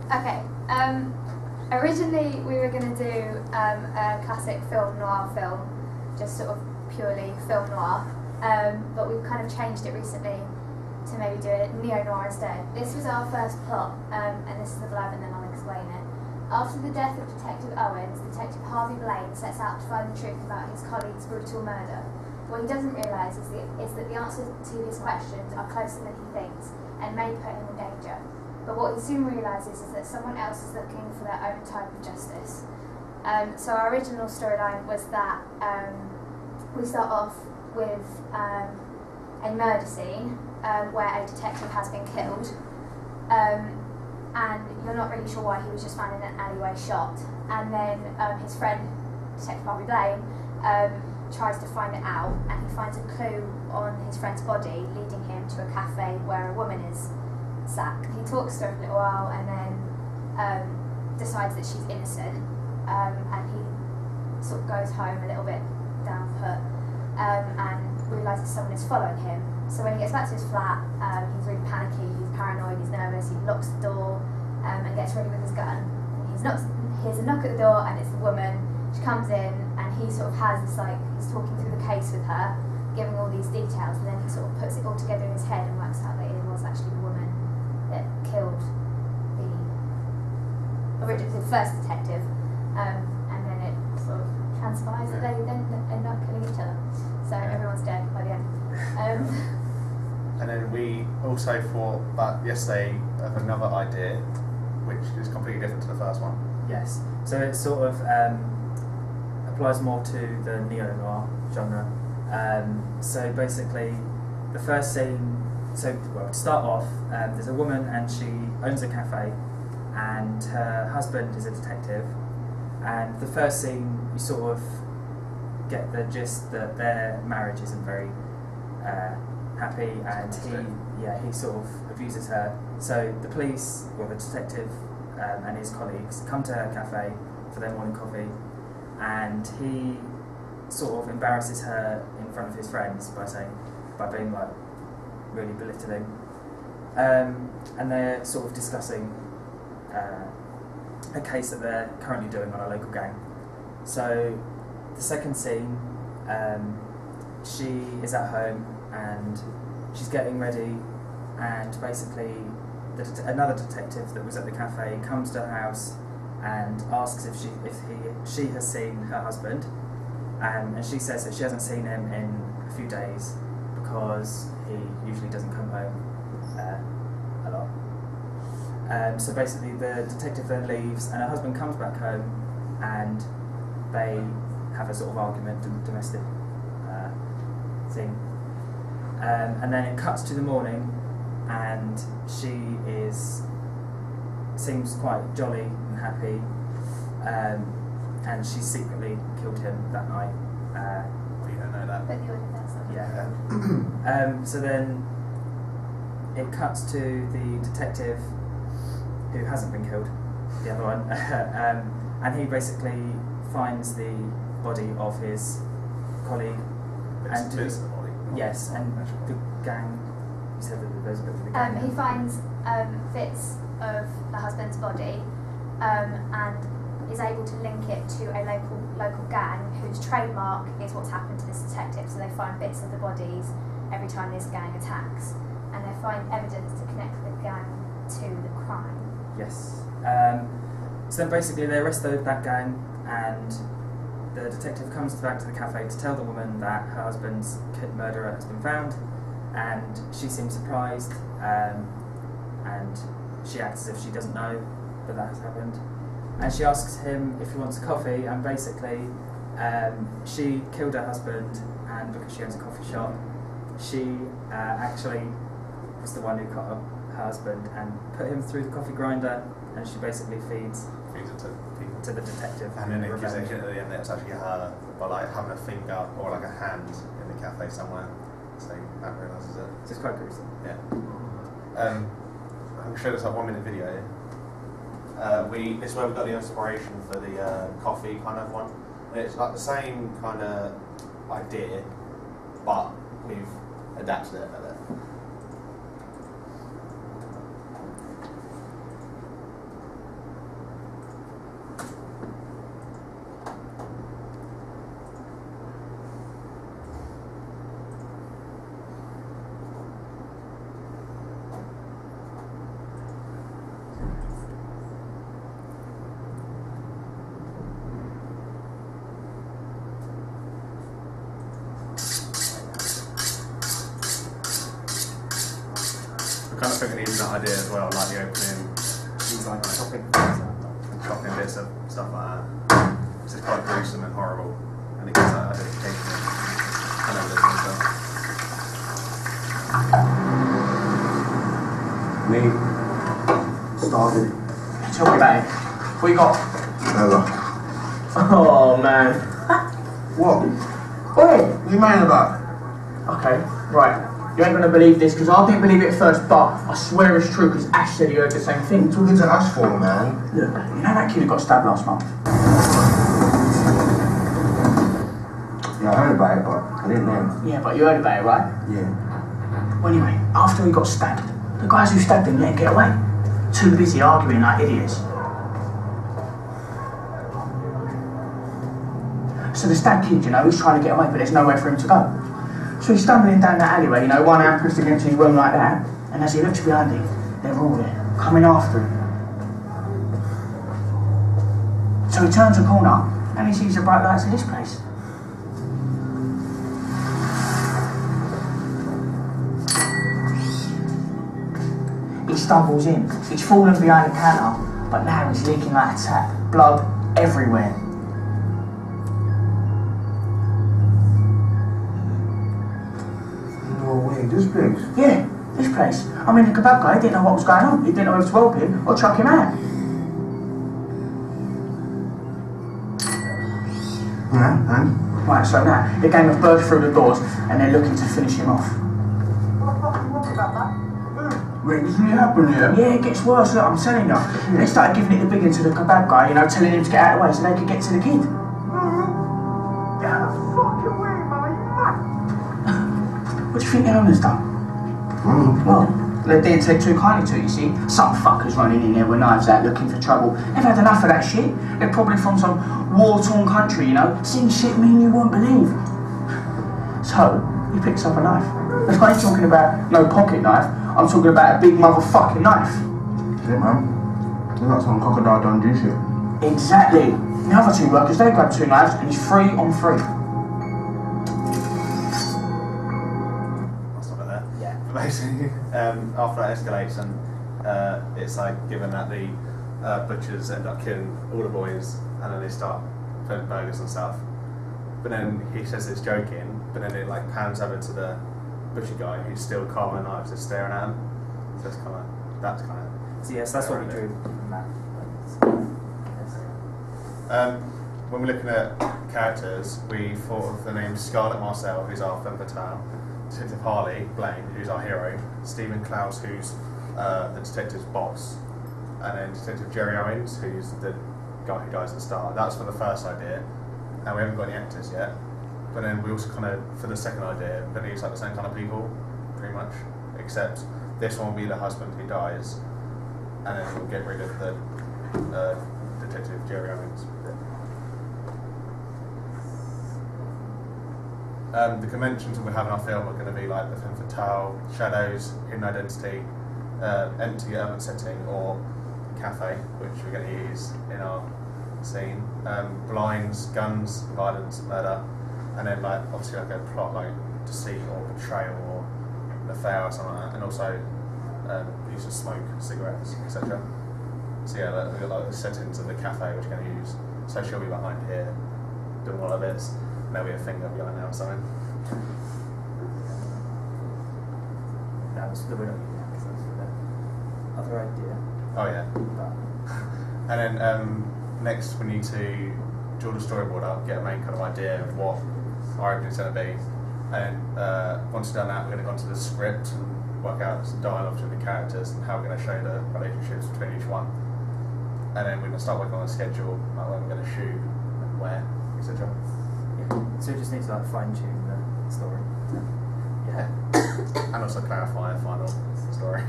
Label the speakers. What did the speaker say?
Speaker 1: Okay. Originally, we were going to do a classic film noir film, just sort of purely film noir, but we've kind of changed it recently to maybe do a neo-noir instead. This was our first plot, and this is the blurb and then I'll explain it. After the death of Detective Owens, Detective Harvey Blaine sets out to find the truth about his colleague's brutal murder. What he doesn't realise is that the answers to his questions are closer than he thinks, and may put him in danger. But what he soon realises is that someone else is looking for their own type of justice. So our original storyline was that we start off with a murder scene where a detective has been killed, and you're not really sure why he was just found in an alleyway shot. And then his friend, Detective Harvey Blaine, tries to find it out, and he finds a clue on his friend's body leading him to a cafe where a woman is sat. He talks to her for a little while and then decides that she's innocent, and he sort of goes home a little bit down put, and realises someone is following him. So when he gets back to his flat, he's really panicky, he's paranoid, he's nervous, he locks the door and gets ready with his gun. Hears a knock at the door, and it's the woman. She comes in and he sort of has this, like, he's talking through the case with her, giving all these details, and then he sort of puts it all together in his head and works out that it was actually the woman that killed the first detective, and then it sort of transpires that they then end up killing each other. So everyone's dead by the end.
Speaker 2: And then we also thought about yesterday of another idea, which is completely different to the first one.
Speaker 3: Yes, so it sort of applies more to the neo-noir genre. So basically, the first scene, to start off, there's a woman and she owns a cafe, and her husband is a detective, and the first scene you sort of get the gist that their marriage isn't very happy, and he sort of abuses her. So the police, or the detective and his colleagues, come to her cafe for their morning coffee, and he sort of embarrasses her in front of his friends by being like really belittling, and they're sort of discussing a case that they're currently doing on a local gang. So the second scene, she is at home and she's getting ready, and basically another detective that was at the cafe comes to her house and asks if she has seen her husband, and she says that she hasn't seen him in a few days because he usually doesn't come home a lot. So basically the detective then leaves, and her husband comes back home, and they have a sort of argument, domestic thing. And then it cuts to the morning, and she seems quite jolly and happy, and she secretly killed him that night.
Speaker 2: We don't know that.
Speaker 1: But the order, that's not
Speaker 3: Yeah. So then it cuts to the detective who hasn't been killed, the other one, and he basically finds the body of his colleague.
Speaker 2: Bits of the body.
Speaker 3: Yes, and the gang. You said that there's a bit of the gang.
Speaker 1: He finds bits of the husband's body, and is able to link it to a local gang whose trademark is what's happened to this detective. So they find bits of the bodies every time this gang attacks, and they find evidence to connect the gang to the crime.
Speaker 3: Yes. So then basically they arrest that gang, and the detective comes back to the cafe to tell the woman that her husband's murderer has been found, and she seems surprised, and she acts as if she doesn't know that has happened. And she asks him if he wants a coffee, and basically she killed her husband, and because she owns a coffee shop, she actually was the one who cut up her husband and put him through the coffee grinder, and she basically feeds
Speaker 2: it
Speaker 3: to the detective.
Speaker 2: And then it gives it at the end that it's actually her, by like having a finger or like a hand in the cafe somewhere. So that realises it.
Speaker 3: So it's quite gruesome.
Speaker 2: Yeah. I'm sure there's like 1 minute video. This is where we got the inspiration for the coffee kind of one. And it's like the same kind of idea, but we've adapted it a bit. Kind of thinking even that idea as well, like the opening,
Speaker 3: Things like chopping.
Speaker 2: chopping bits of stuff like that. It's just quite gruesome and horrible, and it gives that identification of cannibalism and stuff.
Speaker 4: Me. Started.
Speaker 5: Tell me about it. What you got?
Speaker 4: Never.
Speaker 5: Oh man.
Speaker 4: What?
Speaker 5: Oi!
Speaker 4: What are you mad about?
Speaker 5: Okay, right. You ain't gonna believe this because I didn't believe it at first, but I swear it's true because Ash said he heard the same thing.
Speaker 4: Talking to Ash for, man.
Speaker 5: Look, you know that kid who got stabbed last month?
Speaker 4: Yeah, I heard about it, but I didn't know.
Speaker 5: Yeah, but you heard about it, right?
Speaker 4: Yeah.
Speaker 5: Well, anyway, after he got stabbed, the guys who stabbed him let him get away. Too busy arguing like idiots. So the stabbed kid, you know, he's trying to get away, but there's nowhere for him to go. So he's stumbling down that alleyway, you know, one hand pressed against his room like that, and as he looks behind him, they're all there, coming after him. So he turns a corner, and he sees the bright lights of this place. He stumbles in, he's fallen behind the counter, but now he's leaking like a tap, blood everywhere.
Speaker 4: No way, this place.
Speaker 5: Yeah, this place. I mean, the kebab guy didn't know what was going on. He didn't know whether to help him or chuck him out.
Speaker 4: Yeah, and?
Speaker 5: Right, so now, the gang have burst through the doors and they're looking to finish him off.
Speaker 4: Wait, this really happened, yeah?
Speaker 5: Yeah, it gets worse, look, I'm telling you. They started giving it the big one to the kebab guy, you know, telling him to get out of the way so they could get to the kid.
Speaker 4: Get out of the fucking way, man, you mad?
Speaker 5: What do you think the owner's done? Well, they didn't take too kindly to it, you see. Some fuckers running in there with knives out looking for trouble. They've had enough of that shit. They're probably from some war-torn country, you know, seeing shit mean you won't believe. So, he picks up a knife. I ain't talking about no pocket knife, I'm talking about a big motherfucking knife.
Speaker 4: Shit, man. It's like some crocodile Dundee shit.
Speaker 5: Exactly. The other two workers, they grab two knives and he's 3 on 3.
Speaker 2: I'll stop it there.
Speaker 5: Yeah.
Speaker 2: But basically, after that escalates, and it's like given that the butchers end up killing all the boys, and then they start putting burgers and stuff. But then he says it's joking, but then it like pans over to the butcher guy who's still carving knives, just staring at him. So it's kind of
Speaker 3: So yes, that's what we drew from that.
Speaker 2: When we're looking at characters, we thought of the name Scarlett Marcel, who's our femme fatale, Detective Harley Blaine, who's our hero, Stephen Klaus, who's the detective's boss, and then Detective Jerry Owens, who's the guy who dies at the start. That's for the first idea, and we haven't got any actors yet. But then we also kind of, for the second idea, believe like the same kind of people, pretty much, except this one will be the husband who dies, and then we'll get rid of the Detective Jerry Owens. The conventions that we have in our film are going to be like the femme fatale, shadows, hidden identity, empty urban setting, or cafe, which we're going to use in our scene. Blinds, guns, violence, murder, and then like obviously like a plot like deceit or betrayal or an affair or something like that, and also use of smoke, cigarettes, etc. So yeah, like, we've got like the settings of the cafe which we're going to use. So she'll be behind here doing one of bits. There'll be a finger behind there or something.
Speaker 3: That was the winner, because that's the other idea.
Speaker 2: Oh yeah.
Speaker 3: But
Speaker 2: And then next we need to draw the storyboard up, get a main kind of idea of what our opening's going to be. And once we've done that, we're going to go on to the script and work out some dialogue between the characters and how we're going to show the relationships between each one. And then we're going to start working on a schedule, like when we're going to shoot and where, etc.
Speaker 3: so we just need to like fine tune the story.
Speaker 2: Yeah. And also clarify a final story.